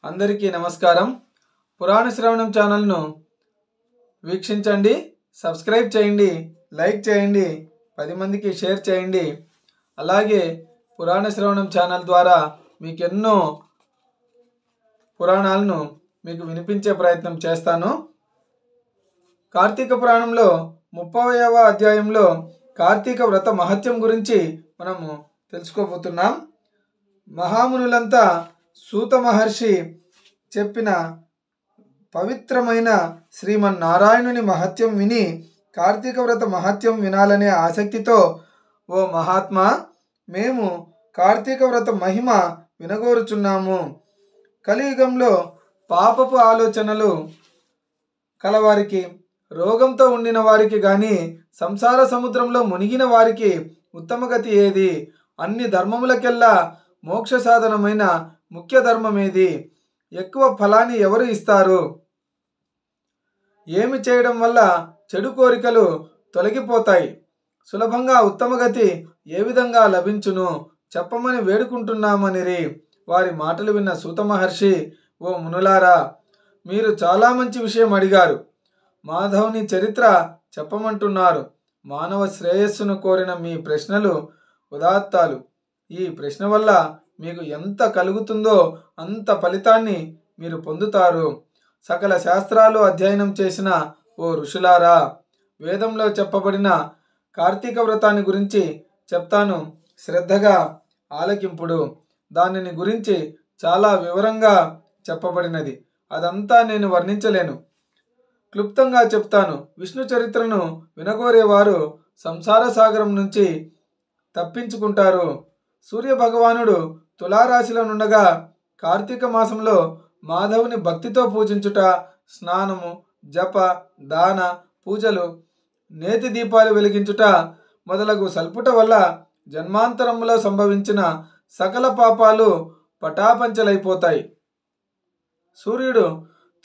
అందరికీ నమస్కారం. పురాణ శ్రవణం ఛానల్ను వీక్షించండి, సబ్స్క్రైబ్ చేయండి, లైక్ చేయండి, 10 మందికి షేర్ చేయండి. అలాగే పురాణ శ్రవణం ఛానల్ ద్వారా మీకు ఎన్నో పురాణాలను మీకు వినిపించే ప్రయత్నం చేస్తాను. కార్తీక పురాణంలో 30వ అధ్యాయంలో కార్తీక వ్రత మహత్యం గురించి మనము తెలుసుకోబోతున్నాం. మహామునులంతా సూత మహర్షి చెప్పిన పవిత్రమైన శ్రీమన్నారాయణుని మహత్యం విని కార్తీక వ్రత మహత్యం వినాలనే ఆసక్తితో, ఓ మహాత్మా, మేము కార్తీక వ్రత మహిమ వినగోరుచున్నాము. కలియుగంలో పాపపు ఆలోచనలు కలవారికి, రోగంతో ఉండిన వారికి గాని, సంసార సముద్రంలో మునిగిన వారికి ఉత్తమగతి ఏది? అన్ని ధర్మములకెల్లా మోక్ష సాధనమైన ముఖ్య ధర్మమేది? ఎక్కువ ఫలాన్ని ఎవరు ఇస్తారు? ఏమి చేయడం వల్ల చెడు కోరికలు తొలగిపోతాయి? సులభంగా ఉత్తమగతి ఏ విధంగా లభించును? చెప్పమని వేడుకుంటున్నామనిరి. వారి మాటలు విన్న సూత మహర్షి, ఓ మునులారా, మీరు చాలా మంచి విషయం అడిగారు. మాధవుని చరిత్ర చెప్పమంటున్నారు. మానవ శ్రేయస్సును కోరిన మీ ప్రశ్నలు ఉదాత్తాలు. ఈ ప్రశ్న వల్ల మీకు ఎంత కలుగుతుందో అంత ఫలితాన్ని మీరు పొందుతారు. సకల శాస్త్రాలు అధ్యయనం చేసిన ఓ ఋషులారా, వేదంలో చెప్పబడిన కార్తీక వ్రతాన్ని గురించి చెప్తాను, శ్రద్ధగా ఆలకింపుడు. దానిని గురించి చాలా వివరంగా చెప్పబడినది. అదంతా నేను వర్ణించలేను, క్లుప్తంగా చెప్తాను. విష్ణు చరిత్రను వినగోరేవారు సంసార సాగరం నుంచి తప్పించుకుంటారు. సూర్య భగవానుడు తులారాశిలో నుండగా కార్తీక మాసంలో మాధవుని భక్తితో పూజించుట, స్నానము, జప, దాన, పూజలు, నేతి దీపాలు వెలిగించుట మొదలగు సల్పుట వల్ల జన్మాంతరములో సంభవించిన సకల పాపాలు పటాపంచలైపోతాయి. సూర్యుడు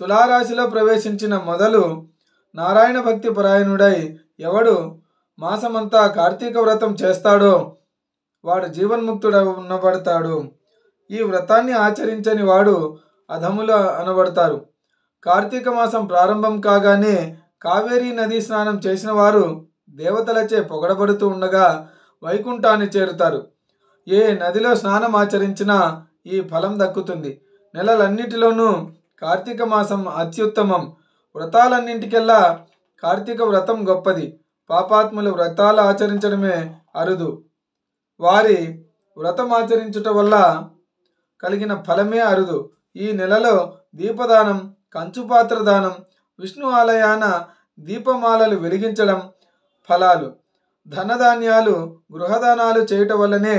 తులారాశిలో ప్రవేశించిన మొదలు నారాయణ భక్తి పరాయణుడై ఎవడు మాసమంతా కార్తీక వ్రతం చేస్తాడో వాడు జీవన్ముక్తుడనబడతాడు. ఈ వ్రతాన్ని ఆచరించని వాడు అధములు అనబడతారు. కార్తీక మాసం ప్రారంభం కాగానే కావేరీ నదీ స్నానం చేసిన వారు దేవతలచే పొగడబడుతూ ఉండగా వైకుంఠాన్ని చేరుతారు. ఏ నదిలో స్నానం ఆచరించినా ఈ ఫలం దక్కుతుంది. నెలలన్నిటిలోనూ కార్తీక మాసం అత్యుత్తమం. వ్రతాలన్నింటికెల్లా కార్తీక వ్రతం గొప్పది. పాపాత్ములు వ్రతాలు ఆచరించడమే అరుదు. వారి వ్రతం ఆచరించుట వల్ల కలిగిన ఫలమే అరుదు. ఈ నెలలో దీపదానం, కంచుపాత్ర దానం, విష్ణు ఆలయాన దీపమాలలు వెలిగించడం ఫలాలు. ధనధాన్యాలు, గృహదానాలు చేయటం వల్లనే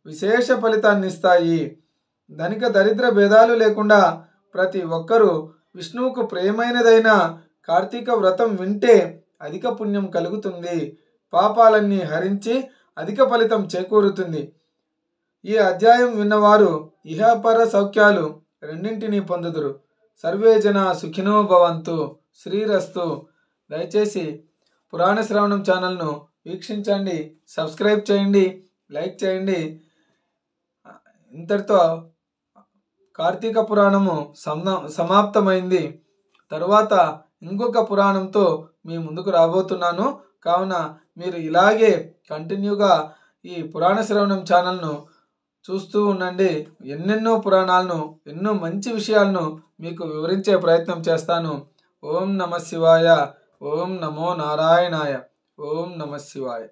విశేష ఫలితాన్ని ఇస్తాయి. ధనిక దరిద్ర భేదాలు లేకుండా ప్రతి ఒక్కరూ విష్ణువుకు ప్రియమైనదైన కార్తీక వ్రతం వింటే అధిక పుణ్యం కలుగుతుంది. పాపాలన్నీ హరించి అధిక ఫలితం చేకూరుతుంది. ఈ అధ్యాయం విన్నవారు ఇహపర సౌఖ్యాలు రెండింటినీ పొందుదురు. సర్వే జన సుఖినో భవంతు. శ్రీరస్తు. దయచేసి పురాణ శ్రవణం ఛానల్ను వీక్షించండి, సబ్స్క్రైబ్ చేయండి, లైక్ చేయండి. ఇంతటితో కార్తీక పురాణము సమాప్తమైంది. తరువాత ఇంకొక పురాణంతో మీ ముందుకు రాబోతున్నాను. కావున మీరు ఇలాగే కంటిన్యూగా ఈ పురాణ శ్రవణం ఛానల్ను చూస్తూ ఉండండి. ఎన్నెన్నో పురాణాలను, ఎన్నో మంచి విషయాలను మీకు వివరించే ప్రయత్నం చేస్తాను. ఓం నమః శివాయ. ఓం నమో నారాయణాయ. ఓం నమః శివాయ.